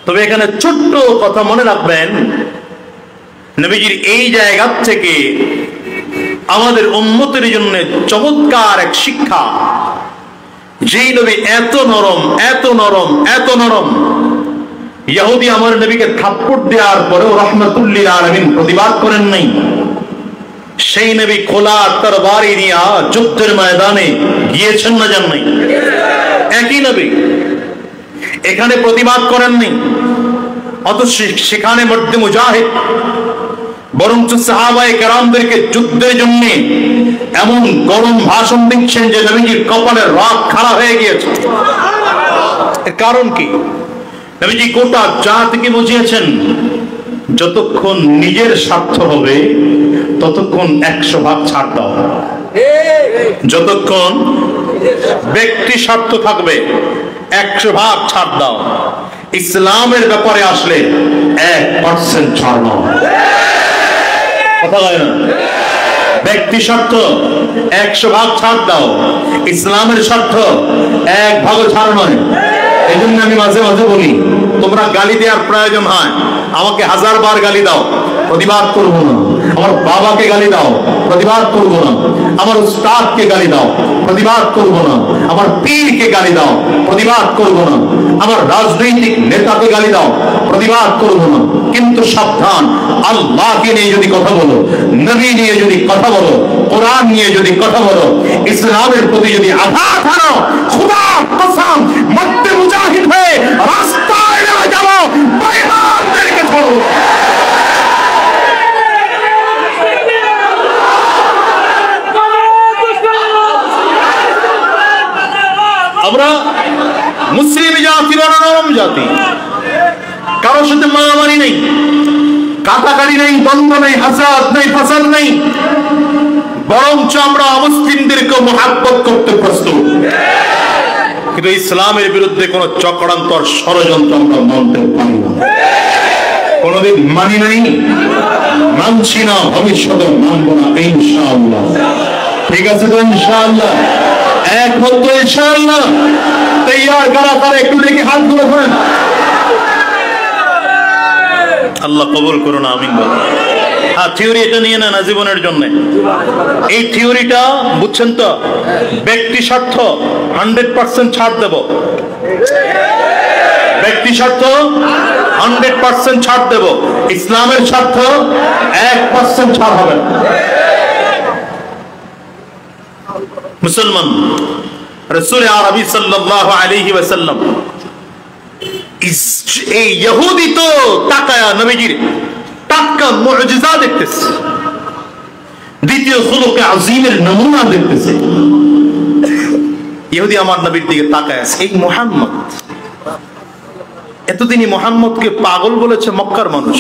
তবে এখানে ছোট্ট কথা মনে রাখবেন, নবীজির এই জায়গা থেকে আমাদের উম্মতের জন্য চমৎকার এক শিক্ষা। যেই নবী এত নরম, এত নরম, এত নরম, ইহুদি আমার নবীকে থাপ্পড় দেওয়ার পরেও রাহমাতুল্লিল আলামিন প্রতিবাদ করেন নাই। সেই নবী খোলা তরবারি নিয়ে যুদ্ধের ময়দানে গিয়েছেন না, যান নাই? একই নবী এখানে প্রতিবাদ করেননি, অথচ সেখানে মধ্যে মুজাহিদ বরঞ্চ সাহাবায়ে কেরামদেরকে যুদ্ধের জন্য এমন গরম ভাষণ দিচ্ছেন যে নবীজির কপালের রাগ খাড়া হয়ে গিয়েছে। এর কারণ কি? নবীজি গোটা জাতিকে বুঝিয়েছেন, যতক্ষণ নিজের স্বার্থ হবে ততক্ষণ 100 ভাগ ছাড় দাও। যতক্ষণ ব্যক্তি স্বার্থ থাকবে 100 ভাগ ছাড় দাও। ইসলামের ব্যাপারে আসলে 1% ছাড় দাও। কথা বলে না? ব্যক্তি স্বার্থ 100 ভাগ ছাড় দাও, ইসলামের স্বার্থ 1 ভাগও ছাড় নয়। এই জন্য আমি মাঝে মাঝে বলি, তোমরা গালি দেওয়ার প্রয়োজন হয় আমাকে 1000 বার গালি দাও, প্রতিবাদ করবো না। আমার বাবাকে গালি দাও, প্রতিবাদ করবো না। আমার উস্তাদকে গালি দাও, প্রতিবাদ করবো না। আমার পীরকে গালি দাও, প্রতিবাদ করবো না। আমার রাজনৈতিক নেতাকে গালি দাও, প্রতিবাদ করবো না। কিন্তু সাবধান, আল্লাহকে নিয়ে যদি কথা বলো, নবী নিয়ে যদি কথা বলো, কোরআন নিয়ে যদি কথা বলো, ইসলামের প্রতি যদি আঘাত হানো, খোদার কসম মধ্যে মুজাহিদ হয়ে রাস্তায় নেমে যাবো, বেঈমানদেরকে ধরো। আমরা মুসলিম জাতি বড় নরম জাতি, কারোর সাথে মারামারি নেই, কাটাকাটি নেই, দ্বন্দ্ব নেই, হাসাদ নেই, ফাসাদ নেই। বরঞ্চ আমরা অমুসলিমদেরকে মুহাব্বত করতে প্রস্তুত। কিন্তু ইসলামের বিরুদ্ধে কোন চক্রান্ত আর ষড়যন্ত্র আমরা মানতে পারি না, কোনদিন মানি নাই, মানছি না, ভবিষ্যতে মানবো না ইনশাআল্লাহ। ঠিক আছে তো ইনশাআল্লাহ? এখন তো ইনশাআল্লাহ তৈয়ার করা তারা একটু দেখে হাত তুলে ধরেন। আল্লাহ কবুল করুন, আমিন বলুন। হ্যাঁ, থিওরি এটা নিয়ে নেন জীবনের জন্য। এই থিওরিটা বুঝছেন তো? ব্যক্তি স্বার্থ 100% ছাড় দেব, ব্যক্তি স্বার্থ 100% ছাড় দেব, ইসলামের স্বার্থ 1% ছাড় হবে। মুসলমান রাসূল আরবি সাল্লাল্লাহু আলাইহি ওয়াসাল্লাম এই ইহুদি তো তাকায়া নবীজির টাটকা মুজিজা দেখতেছে, দ্বিতীয় খুলুকে আযীমের নমুনা দেখতেছে। ইহুদি আমার নবীর দিকে তাকায় আছে, এই মুহাম্মদ, এতদিনই মুহাম্মদকে পাগল বলেছে মক্কার মানুষ,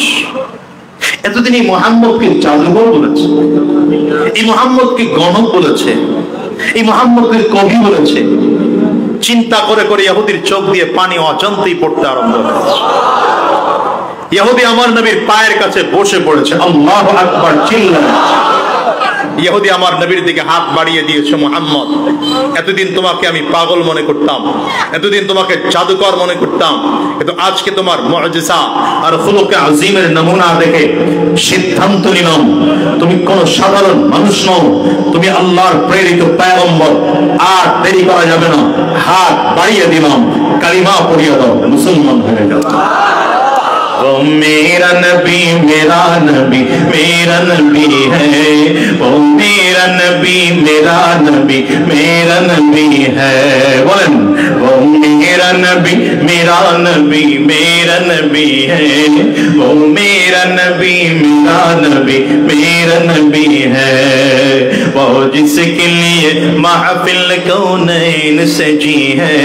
এতদিনই মুহাম্মদকে জাদুঘর বলেছে, এই মুহাম্মদকে গণক বলেছে, এই মুহাম্মদকে কবি বলেছে। চিন্তা করে করে ইহুদির চোখ দিয়ে পানি অজান্তেই পড়তে আরম্ভ করেছে। ইহুদি আমার নবীর পায়ের কাছে বসে পড়েছে, আল্লাহু আকবার চিল্লায়। ইহুদি আমার নবীর দিকে হাত বাড়িয়ে দিয়েছে, মুহাম্মদ, এতদিন তোমাকে আমি পাগল মনে করতাম, এতদিন তোমাকে জাদুকর মনে করতাম, কিন্তু আজকে তোমার মুজিজা আর খুলুকে আযীমের নমুনা দেখে সিদ্ধান্ত নিলাম তুমি কোন সাধারণ মানুষ নও, তুমি আল্লাহর প্রেরিত পয়গম্বর। আর দেরি করা যাবে না, হাত বাড়িয়ে দিলাম, কালিমা পড়িয়ে দাও, মুসলমান হয়ে যাও। वो मेरा नबी मेरा नबी मेरा नबी है, वो मेरा नबी मेरा नबी मेरा नबी है। बोलें, वो मेरा नबी मेरा नबी मेरा नबी है, वो मेरा नबी मेरा नबी मेरा नबी है। वो जिसके लिए महफिल कौनैन सजी है,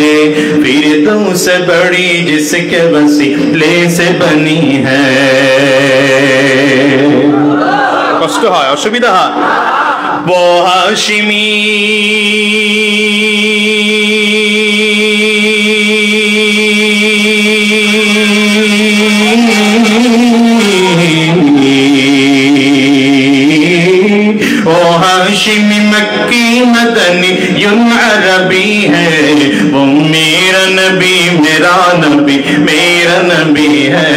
फिर तुमसे बड़ी जिसके वसीले से बनी है। कष्ट है, असुविधा है। वो हाशिमी ओ हाशिमी मक्की मदनी अरबी है, वो मेरा नबी मेरा नबी मेरा नबी है,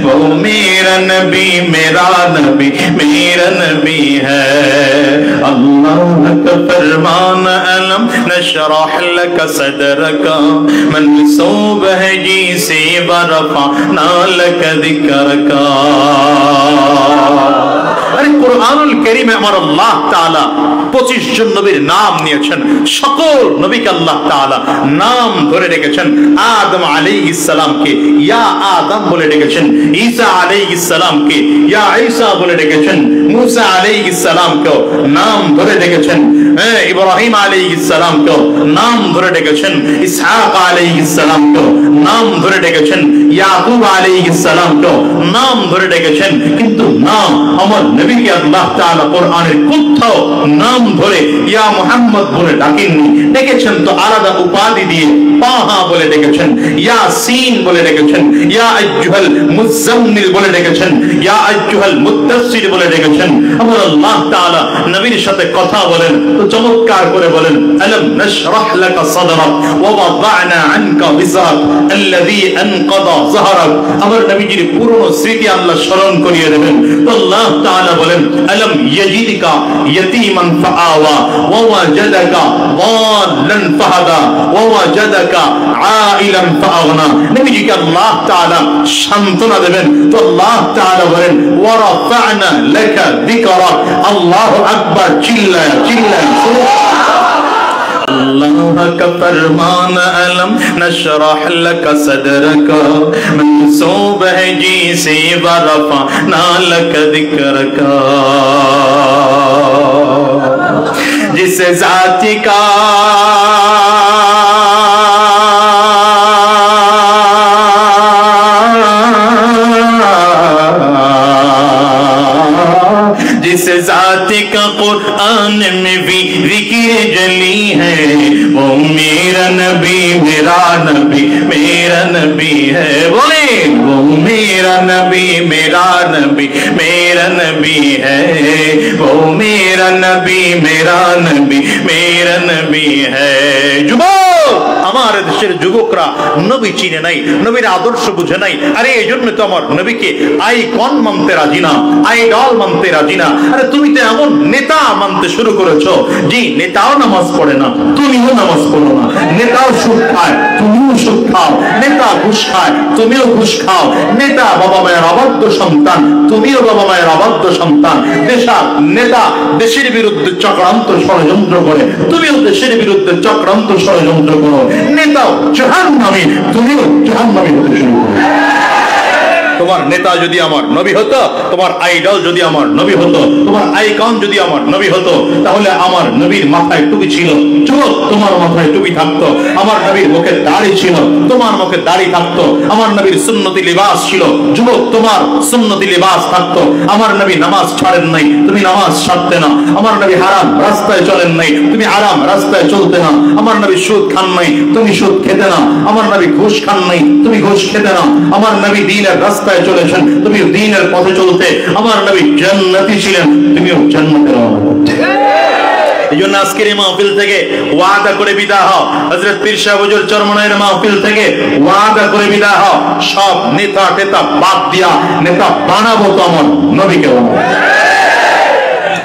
वो मेरा नबी मेरा नबी मेरा नबी है। अल्लाह का फरमान अलम नशरह लक सदरक मनसूब है जी से वरफअना लक जिक्रक। আরে কুরআনুল কারীমে আমার আল্লাহ তাআলা 25 জন নবীর নাম নিয়েছেন। সকল নবীকে আল্লাহ তাআলা নাম ধরে রেখেছেন। আদম আলাইহিস সালামকে ইয়া আদম বলে ডেকেছেন, ঈসা আলাইহিস সালামকে ইয়া ঈসা বলে ডেকেছেন, মুসা আলাইহিস সালামকে নাম ধরে ডেকেছেন, ইব্রাহিম আলাইহিস সালামকে নাম ধরে ডেকেছেন, ইসহাক আলাইহিস সালামকে নাম ধরে ডেকেছেন, ইয়াকুব আলাইহিস সালামকে নাম ধরে ডেকেছেন। কিন্তু নাম আমার নবীকে আল্লাহ তাআলা কোরআনের কোথাও নাম ধরে ইয়া মুহাম্মদ বলে ডাকেননি। ডেকেছেন তো আলাদা উপাধি দিয়ে, তাহা বলে ডেকেছেন, ইয়াসিন বলে ডেকেছেন, ইয়া আইয়ুহাল মুজাম্মিল বলে ডেকেছেন, ইয়া আইয়ুহাল মুদ্দাসসির বলে ডেকেছেন। আমার আল্লাহ তাআলা নবীর সাথে কথা বলেন তো চমৎকার করে বলেন, আলাম নাশরাহ লাকা সাদরাক ওয়া ওয়াদা'না আনকা বিযরাক আল্লাযী আনকাযা যাহরাক। আমার নবীজির পুরনো স্মৃতি আল্লাহ স্মরণ করিয়ে দেবেন। তো আল্লাহ তাআলা বলেন, আলাম ইয়াজিদকা ইয়াতীমান ফাআওয়া ওয়া ওয়াজাদাকা দাল্লান ফাহাদা ওয়া ওয়াজাদাকা আইলান ফাআগনা। নবীজিকে আল্লাহ তাআলা সান্ত্বনা দেবেন। তো আল্লাহ তাআলা বলেন, ওয়া রাফা'না লাকা যিকরাক। আল্লাহু আকবার, চিল্লায়া চিল্লায়া अल्लाह का फरमान अलम नशरह लक सदरक मनसूब है जी से वरफअना लक जिक्रक। जिस जाति का जिस जाति का कुरान में भी जिक्र जली है, वो मेरा नबी मेरा नबी मेरा नबी है। बोले, वो मेरा नबी मेरा नबी मेरा नबी है, वो मेरा नबी मेरा नबी मेरा नबी है। যুবক, আমার দেশের যুবকরা নবী চিনে নাই, নবীর আদর্শ বুঝে নাই। আরে এই জন্য তো আমার নবীকে আইকন মানতে রাজি না, আইডল মানতে রাজি না। আরে তুমি তো এমন নেতা মানতে শুরু করেছো, জি নেতাও নামাজ পড়ে না, তুমিও নামাজ পড়ো না। নেতাও সুদ খায়, তুমিও সুদ খাও। নেতা ঘুষ খায়, তুমিও ঘুষ খাও। নেতা বাবা মায়ের অবাধ্য সন্তান, তুমিও বাবা মায়ের অবাধ্য সন্তান। নেতা দেশের বিরুদ্ধে চক্রান্ত ষড়যন্ত্র করে, তুমিও দেশের বিরুদ্ধে চক্রান্ত ষড়যন্ত্র করো। নেতাও জাহান্নামী, তুমিও জাহান্নামী হতে শুরু করো। তোমার নেতা যদি আমার নবী হতো, তোমার আইডল যদি আমার নবী হতো, তোমার আইকন যদি আমার নবী হতো, তাহলে আমার নবীর মাথায় টুপি ছিল, যুবক তোমার মাথায় টুপি থাকতো। আমার নবীর মুখে দাড়ি ছিল, তোমার মুখে দাড়ি থাকতো। আমার নবীর সুন্নতি লিবাস ছিল, যুবক তোমার সুন্নতি লিবাস থাকতো। আমার নবী নামাজ ছাড়েন নাই, তুমি নামাজ ছাড়তে না। আমার নবী হারাম রাস্তায় চলেন নাই, তুমি হারাম রাস্তায় চলতে না। আমার নবী সুদ খান নাই, তুমি সুদ খেতে না। আমার নবী ঘুষ খান নাই, তুমি ঘুষ খেতে না। আমার নবী দ্বীনের রাস্তায় চলেছেন, তুমি দ্বীনের পথে চলতে। আমার নবী জান্নাতি ছিলেন, তুমিও জান্নাতের রওনা করতে। এইজন্য আজকের এই মাহফিল থেকে ওয়াদা করে বিদায় হও। হযরত পীর সাহেব হুজুর চরমনাইয়ের মাহফিল থেকে ওয়াদা করে বিদায় হও, সব নেতা টেতা বাদ দিয়া নেতা বানাবো তো আমার নবীকে বানাবো।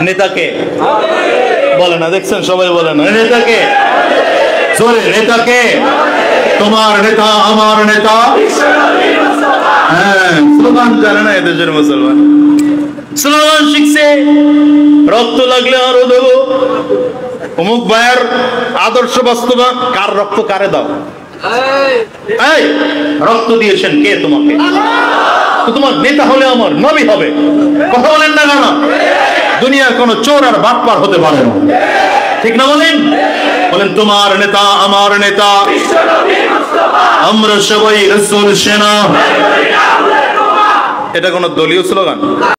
নেতাকে বলে না, দেখছেন সবাই বলে না নেতাকে, জোরে নেতাকে। তোমার নেতা আমার নেতা। হ্যাঁ, স্লোগান জানে না এদেশের মুসলমান, স্লোগান শিখছে, রক্ত লাগলে আরো দেবো। অমুক ভাইয়ের আদর্শ বাস্তবায়ন, কার রক্ত কারে দাও? এই রক্ত দিয়েছেন কে তোমাকে? তো তোমার নেতা হলে আমার নবী হবে। কথা বলেন না কেন? দুনিয়ার কোন চোর আর বাটপার হতে পারে না, ঠিক না? বলেন বলেন, তোমার নেতা আমার নেতা, আমরা সবাই রাসূল সেনা। এটা কোন দলীয় স্লোগান?